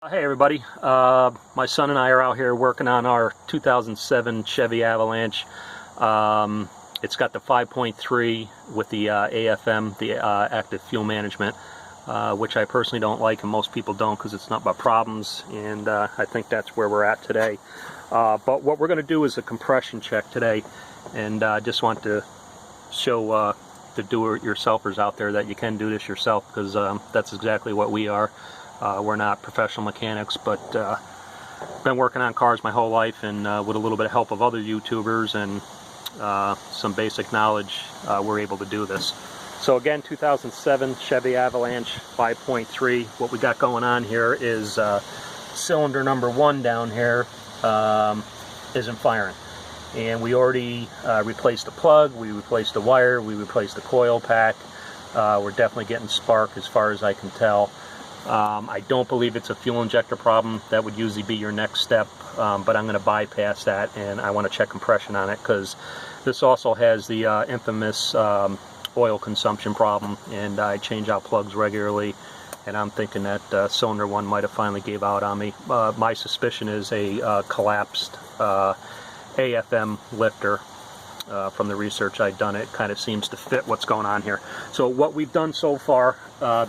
Hey everybody, my son and I are out here working on our 2007 Chevy Avalanche. It's got the 5.3 with the AFM, the active fuel management, which I personally don't like and most people don't because it's not about problems, and I think that's where we're at today. But what we're going to do is a compression check today, and I just want to show the do-it-yourselfers out there that you can do this yourself, because that's exactly what we are. We're not professional mechanics, but been working on cars my whole life, and with a little bit of help of other YouTubers and some basic knowledge, we're able to do this. So again, 2007 Chevy Avalanche 5.3. What we got going on here is cylinder number 1 down here isn't firing. And we already replaced the plug, we replaced the wire, we replaced the coil pack. We're definitely getting spark as far as I can tell. I don't believe it's a fuel injector problem. That would usually be your next step, but I'm going to bypass that, and I want to check compression on it, because this also has the infamous oil consumption problem, and I change out plugs regularly, and I'm thinking that cylinder 1 might have finally gave out on me. My suspicion is a collapsed AFM lifter. From the research I've done, it kind of seems to fit what's going on here. So what we've done so far,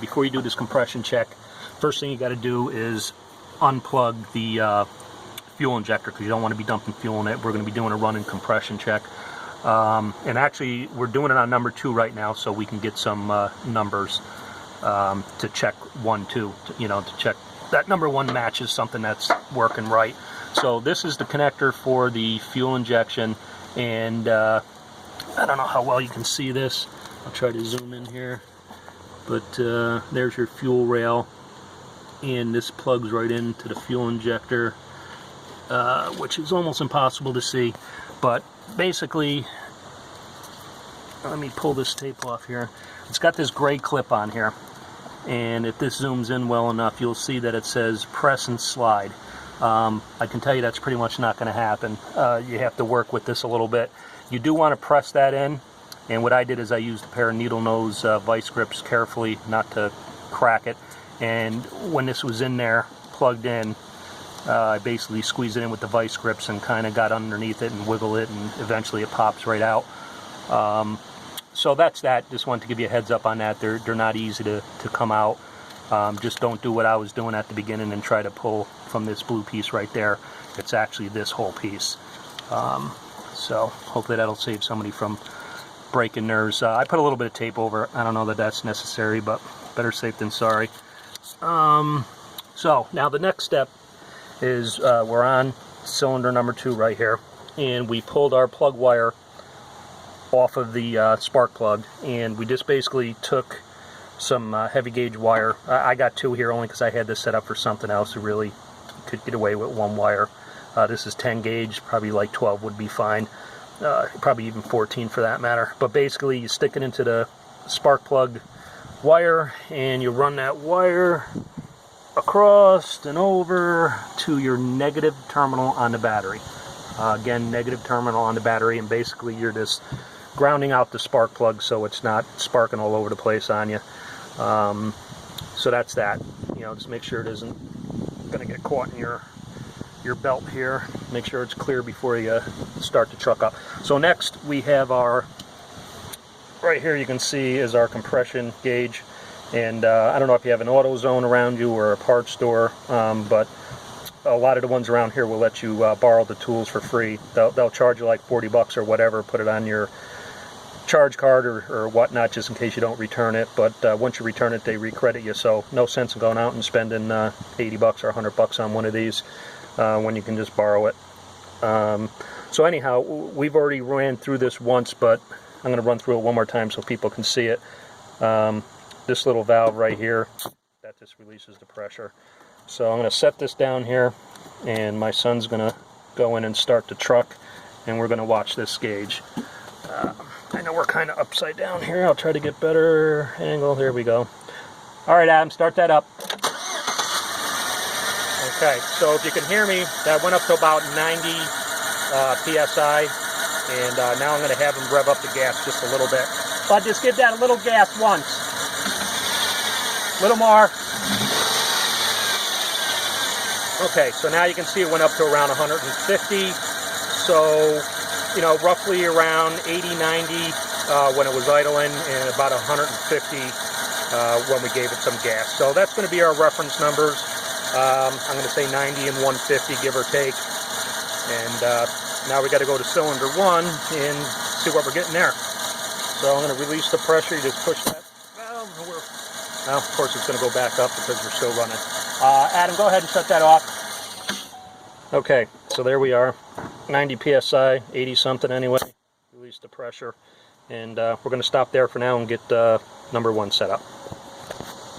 before you do this compression check, first thing you got to do is unplug the fuel injector, because you don't want to be dumping fuel in it. We're going to be doing a running compression check, and actually we're doing it on number 2 right now, so we can get some numbers to check 1, 2, to check that number 1 matches something that's working right. So this is the connector for the fuel injection. And I don't know how well you can see this. I'll try to zoom in here, but there's your fuel rail, and this plugs right into the fuel injector, which is almost impossible to see. But basically, let me pull this tape off here. It's got this gray clip on here, and if this zooms in well enough, you'll see that it says press and slide. I can tell you that's pretty much not going to happen. You have to work with this a little bit. You do want to press that in, and what I did is I used a pair of needle nose vice grips carefully not to crack it, and when this was in there plugged in, I basically squeezed it in with the vice grips and kind of got underneath it and wiggle it, and eventually it pops right out. So that's that. Just wanted to give you a heads up on that. They're not easy to come out. Just don't do what I was doing at the beginning and try to pull from this blue piece right there. It's actually this whole piece. So hopefully that'll save somebody from breaking nerves. I put a little bit of tape over it. I don't know that that's necessary, but better safe than sorry. So now the next step is we're on cylinder number 2 right here, and we pulled our plug wire off of the spark plug, and we just basically took some heavy gauge wire. I got 2 here only because I had this set up for something else. Who really could get away with 1 wire. This is 10 gauge, probably like 12 would be fine, probably even 14 for that matter. But basically you stick it into the spark plug wire, and you run that wire across and over to your negative terminal on the battery. Again, negative terminal on the battery, and basically you're just grounding out the spark plug so it's not sparking all over the place on you. So that's that. Just make sure it isn't going to get caught in your belt here. Make sure it's clear before you start the truck up. So next we have our, right here you can see is our compression gauge, and I don't know if you have an AutoZone around you or a parts store, but a lot of the ones around here will let you borrow the tools for free. They'll charge you like 40 bucks or whatever, put it on your charge card or whatnot, just in case you don't return it. But once you return it, they recredit you, so no sense in going out and spending 80 bucks or 100 bucks on one of these when you can just borrow it. So anyhow, we've already ran through this once, but I'm going to run through it one more time so people can see it. This little valve right here, that just releases the pressure. So I'm going to set this down here, and my son's going to go in and start the truck, and we're going to watch this gauge. I know we're kind of upside down here. I'll try to get better angle. There we go. All right, Adam, start that up. Okay, so if you can hear me, that went up to about 90 psi, and now I'm going to have him rev up the gas just a little bit. But just give that a little gas once. A little more. Okay, so now you can see it went up to around 150. So, you know, roughly around 80, 90 when it was idling, and about 150 when we gave it some gas. So that's going to be our reference numbers. I'm going to say 90 and 150, give or take. And now we got to go to cylinder 1 and see what we're getting there. So I'm going to release the pressure. You just push that valve. Well, of course it's going to go back up because we're still running. Adam, go ahead and shut that off. Okay, so there we are. 90 psi, 80 something anyway. Release the pressure. And we're going to stop there for now and get number 1 set up.